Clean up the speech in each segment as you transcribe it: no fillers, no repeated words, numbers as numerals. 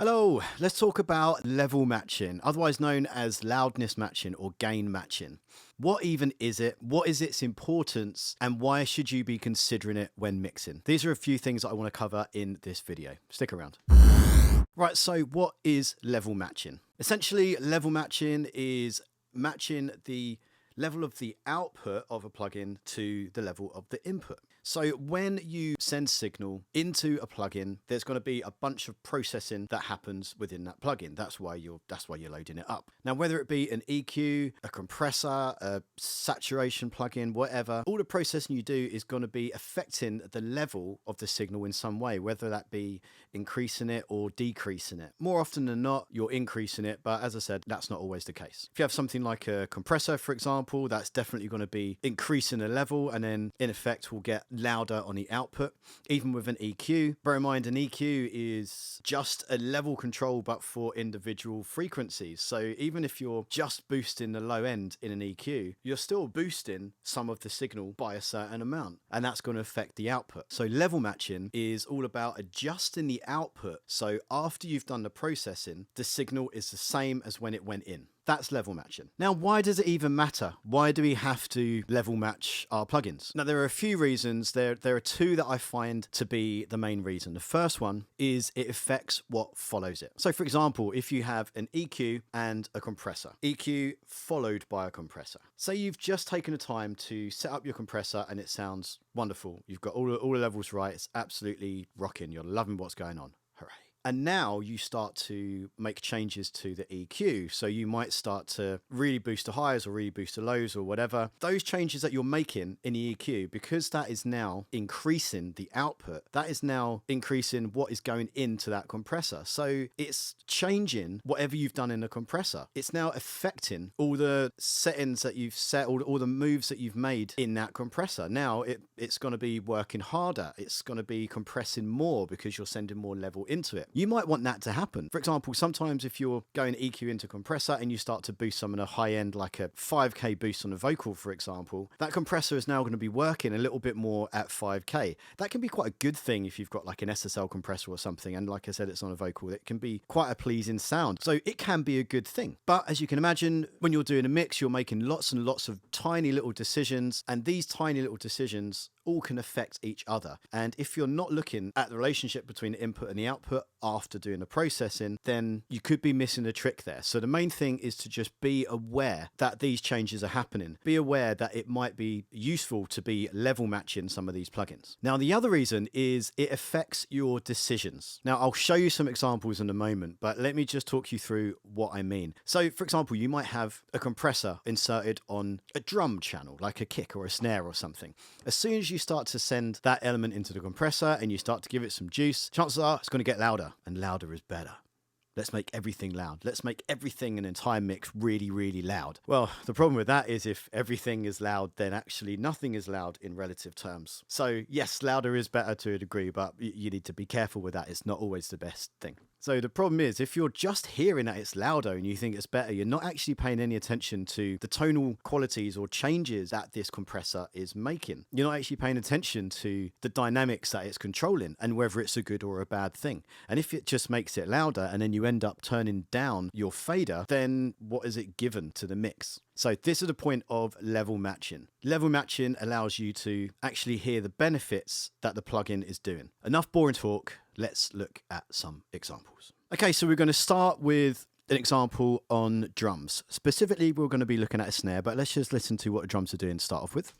Hello, let's talk about level matching, otherwise known as loudness matching or gain matching. What even is it? What is its importance? And why should you be considering it when mixing? These are a few things that I want to cover in this video. Stick around. Right, so what is level matching? Essentially, level matching is matching the level of the output of a plugin to the level of the input. So when you send signal into a plugin, there's going to be a bunch of processing that happens within that plugin. That's why you're loading it up. Now, whether it be an EQ, a compressor, a saturation plugin, whatever, all the processing you do is going to be affecting the level of the signal in some way, whether that be increasing it or decreasing it. More often than not, you're increasing it, but as I said, that's not always the case. If you have something like a compressor, for example, that's definitely going to be increasing the level, and then in effect will get louder on the output. Even with an EQ, bear in mind an EQ is just a level control but for individual frequencies. So even if you're just boosting the low end in an EQ, you're still boosting some of the signal by a certain amount, and that's going to affect the output. So level matching is all about adjusting the output, so after you've done the processing, the signal is the same as when it went in. That's level matching. Now, why does it even matter? Why do we have to level match our plugins? Now, there are a few reasons. There are two that I find to be the main reason. The first one is it affects what follows it. So, for example, if you have an EQ and a compressor, EQ followed by a compressor. Say you've just taken the time to set up your compressor and it sounds wonderful. You've got all the levels right. It's absolutely rocking. You're loving what's going on. Hooray. And now you start to make changes to the EQ. So you might start to really boost the highs or really boost the lows or whatever. Those changes that you're making in the EQ, because that is now increasing the output, that is now increasing what is going into that compressor. So it's changing whatever you've done in the compressor. It's now affecting all the settings that you've set, all the moves that you've made in that compressor. Now it's going to be working harder. It's going to be compressing more because you're sending more level into it. You might want that to happen. For example, sometimes if you're going EQ into compressor and you start to boost some of the high end, like a 5K boost on a vocal, for example, that compressor is now going to be working a little bit more at 5K. That can be quite a good thing if you've got like an SSL compressor or something. And like I said, it's on a vocal. It can be quite a pleasing sound. So it can be a good thing. But as you can imagine, when you're doing a mix, you're making lots and lots of tiny little decisions. And these tiny little decisions all can affect each other. And if you're not looking at the relationship between the input and the output after doing the processing, then you could be missing a trick there. So the main thing is to just be aware that these changes are happening. Be aware that it might be useful to be level matching some of these plugins. Now, the other reason is it affects your decisions. Now, I'll show you some examples in a moment, but let me just talk you through what I mean. So, for example, you might have a compressor inserted on a drum channel, like a kick or a snare or something. As soon as you start to send that element into the compressor and you start to give it some juice, chances are it's going to get louder, and louder is better. Let's make everything loud. Let's make everything, an entire mix, really, really loud. Well, the problem with that is if everything is loud, then actually nothing is loud in relative terms. So yes, louder is better to a degree, but you need to be careful with that. It's not always the best thing. So the problem is, if you're just hearing that it's louder and you think it's better, you're not actually paying any attention to the tonal qualities or changes that this compressor is making. You're not actually paying attention to the dynamics that it's controlling and whether it's a good or a bad thing. And if it just makes it louder and then you end up turning down your fader, then what is it given to the mix? So this is the point of level matching. Level matching allows you to actually hear the benefits that the plugin is doing. Enough boring talk. Let's look at some examples. Okay, so we're going to start with an example on drums. Specifically, we're going to be looking at a snare, but let's just listen to what the drums are doing to start off with.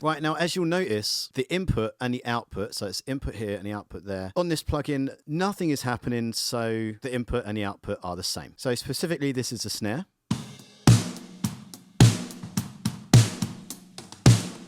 Right, now as you'll notice, the input and the output, so it's input here and the output there, on this plugin, nothing is happening, so the input and the output are the same. So specifically, this is a snare.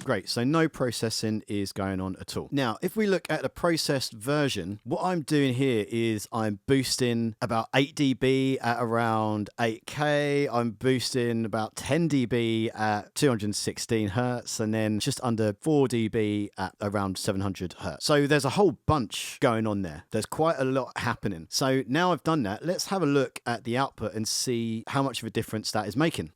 Great, so no processing is going on at all. Now, if we look at the processed version, what I'm doing here is I'm boosting about 8 dB at around 8K. I'm boosting about 10 dB at 216 Hertz, and then just under 4 dB at around 700 Hertz. So there's a whole bunch going on there. There's quite a lot happening. So now I've done that, let's have a look at the output and see how much of a difference that is making.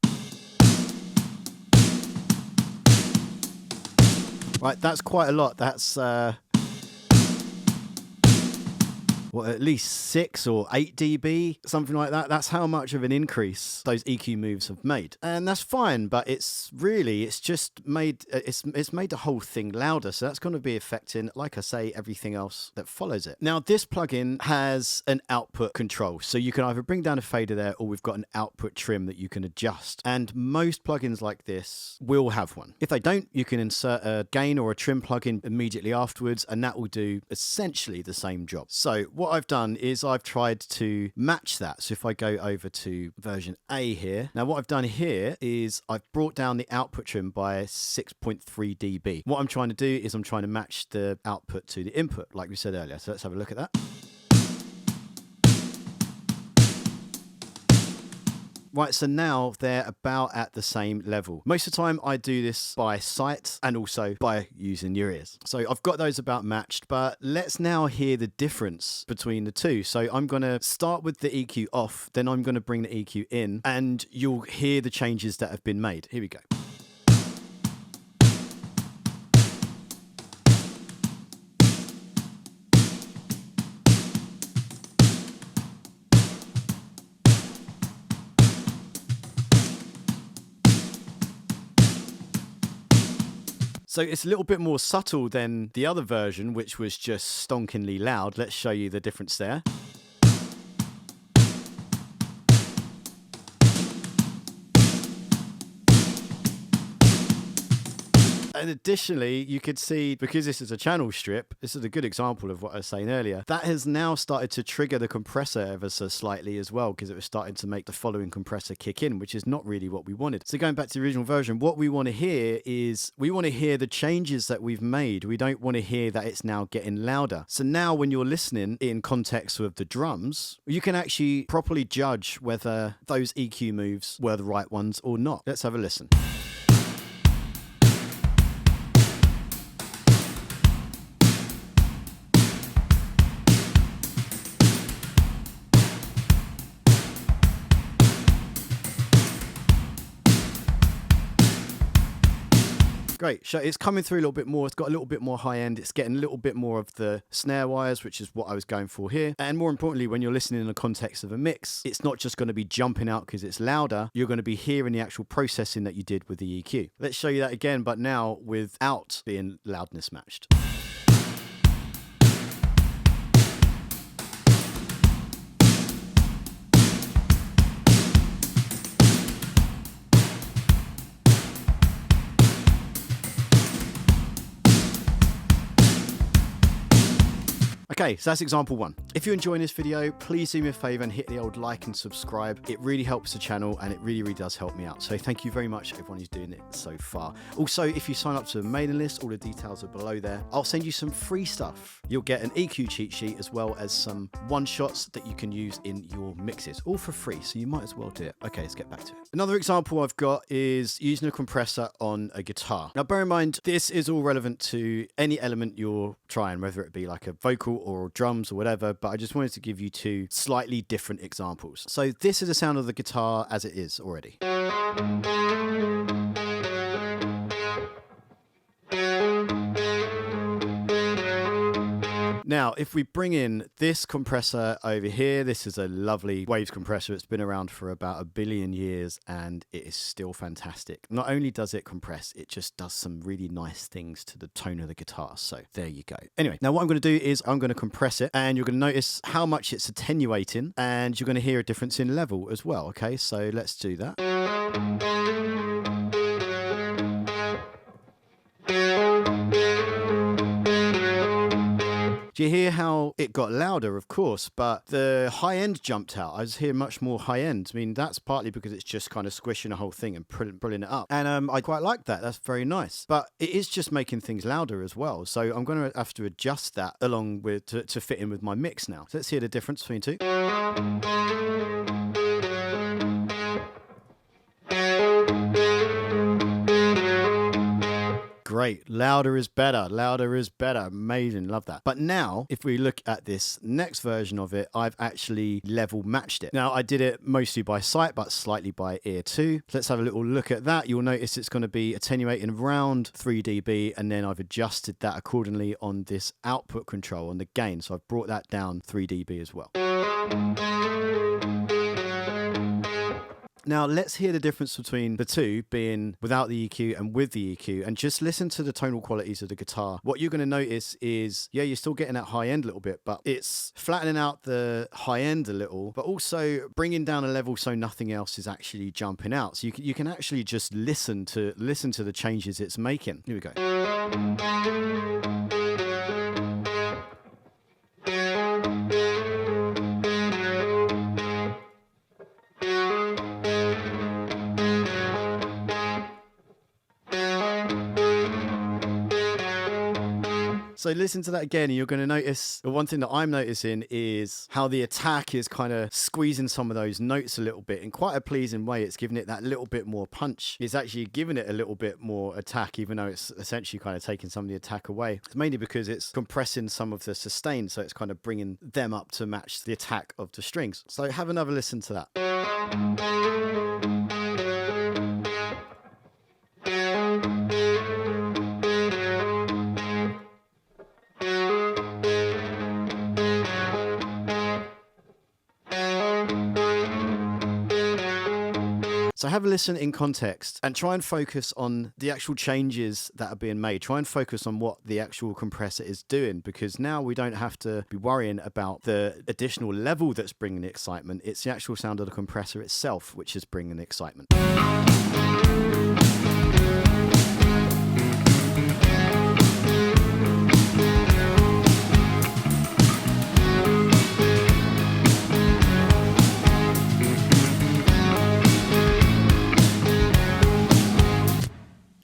Right, that's quite a lot. That's well, at least 6 or 8 dB, something like that. That's how much of an increase those EQ moves have made, and that's fine. But it's just made it's made the whole thing louder. So that's going to be affecting, like I say, everything else that follows it. Now, this plugin has an output control, so you can either bring down a fader there, or we've got an output trim that you can adjust. And most plugins like this will have one. If they don't, you can insert a gain or a trim plugin immediately afterwards, and that will do essentially the same job. So what I've done is I've tried to match that. So if I go over to version A here, now what I've done here is I've brought down the output trim by 6.3 dB. What I'm trying to do is I'm trying to match the output to the input, like we said earlier. So let's have a look at that. Right, so now they're about at the same level. Most of the time I do this by sight and also by using your ears. So I've got those about matched, but let's now hear the difference between the two. So I'm going to start with the EQ off, then I'm going to bring the EQ in, and you'll hear the changes that have been made. Here we go. So it's a little bit more subtle than the other version, which was just stonkingly loud. Let's show you the difference there. And additionally, you could see, because this is a channel strip, this is a good example of what I was saying earlier, that has now started to trigger the compressor ever so slightly as well, because it was starting to make the following compressor kick in, which is not really what we wanted. So going back to the original version, what we want to hear is, we want to hear the changes that we've made. We don't want to hear that it's now getting louder. So now when you're listening in context with the drums, you can actually properly judge whether those EQ moves were the right ones or not. Let's have a listen. Great, so it's coming through a little bit more, it's got a little bit more high end, it's getting a little bit more of the snare wires, which is what I was going for here. And more importantly, when you're listening in the context of a mix, it's not just going to be jumping out because it's louder, you're going to be hearing the actual processing that you did with the EQ. Let's show you that again, but now without being loudness matched. Okay, so that's example one. If you're enjoying this video, please do me a favor and hit the old like and subscribe. It really helps the channel and it really, really does help me out. So thank you very much everyone who's doing it so far. Also, if you sign up to the mailing list, all the details are below there. I'll send you some free stuff. You'll get an EQ cheat sheet as well as some one-shots that you can use in your mixes, all for free. So you might as well do it. Okay, let's get back to it. Another example I've got is using a compressor on a guitar. Now, bear in mind, this is all relevant to any element you're trying, whether it be like a vocal or drums or whatever, but I just wanted to give you two slightly different examples. So this is the sound of the guitar as it is already. Now, if we bring in this compressor over here, this is a lovely waves compressor. It's been around for about 1 billion years and it is still fantastic. Not only does it compress, it just does some really nice things to the tone of the guitar. So there you go. Anyway, now what I'm going to do is I'm going to compress it and you're going to notice how much it's attenuating and you're going to hear a difference in level as well. Okay, so let's do that. Do you hear how it got louder? Of course, but the high end jumped out. I was hearing much more high end. I mean, that's partly because it's just kind of squishing the whole thing and pulling it up. And I quite like that. That's very nice. But it is just making things louder as well. So I'm going to have to adjust that along with to fit in with my mix now. So let's hear the difference between two. Great. Louder is better. Louder is better. Amazing. Love that. But now, if we look at this next version of it, I've actually level matched it. Now, I did it mostly by sight, but slightly by ear too. So let's have a little look at that. You'll notice it's going to be attenuating around 3 dB, and then I've adjusted that accordingly on this output control on the gain. So I've brought that down 3 dB as well. Now, let's hear the difference between the two, being without the EQ and with the EQ, and just listen to the tonal qualities of the guitar. What you're going to notice is, yeah, you're still getting that high end a little bit, but it's flattening out the high end a little, but also bringing down a level so nothing else is actually jumping out. So you can actually just listen to the changes it's making. Here we go. So listen to that again, and you're going to notice, the one thing that I'm noticing is how the attack is kind of squeezing some of those notes a little bit in quite a pleasing way. It's giving it that little bit more punch. It's actually giving it a little bit more attack, even though it's essentially kind of taking some of the attack away. It's mainly because it's compressing some of the sustain, so it's kind of bringing them up to match the attack of the strings. So have another listen to that. So have a listen in context and try and focus on the actual changes that are being made. Try and focus on what the actual compressor is doing, because now we don't have to be worrying about the additional level that's bringing the excitement. It's the actual sound of the compressor itself which is bringing the excitement.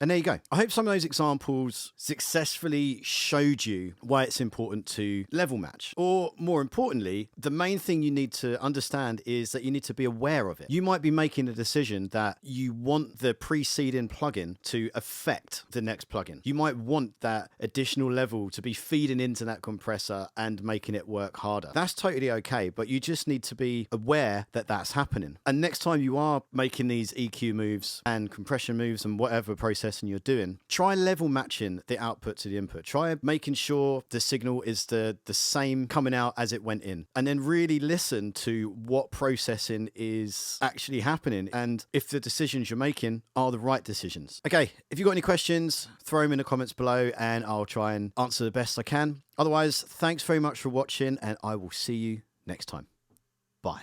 And there you go. I hope some of those examples successfully showed you why it's important to level match. Or more importantly, the main thing you need to understand is that you need to be aware of it. You might be making a decision that you want the preceding plugin to affect the next plugin. You might want that additional level to be feeding into that compressor and making it work harder. That's totally okay, but you just need to be aware that that's happening. And next time you are making these EQ moves and compression moves and whatever process you're doing, try level matching the output to the input. Try making sure the signal is the same coming out as it went in, and then really listen to what processing is actually happening and if the decisions you're making are the right decisions. Okay, if you've got any questions, throw them in the comments below and I'll try and answer the best I can. Otherwise, thanks very much for watching, and I will see you next time. Bye.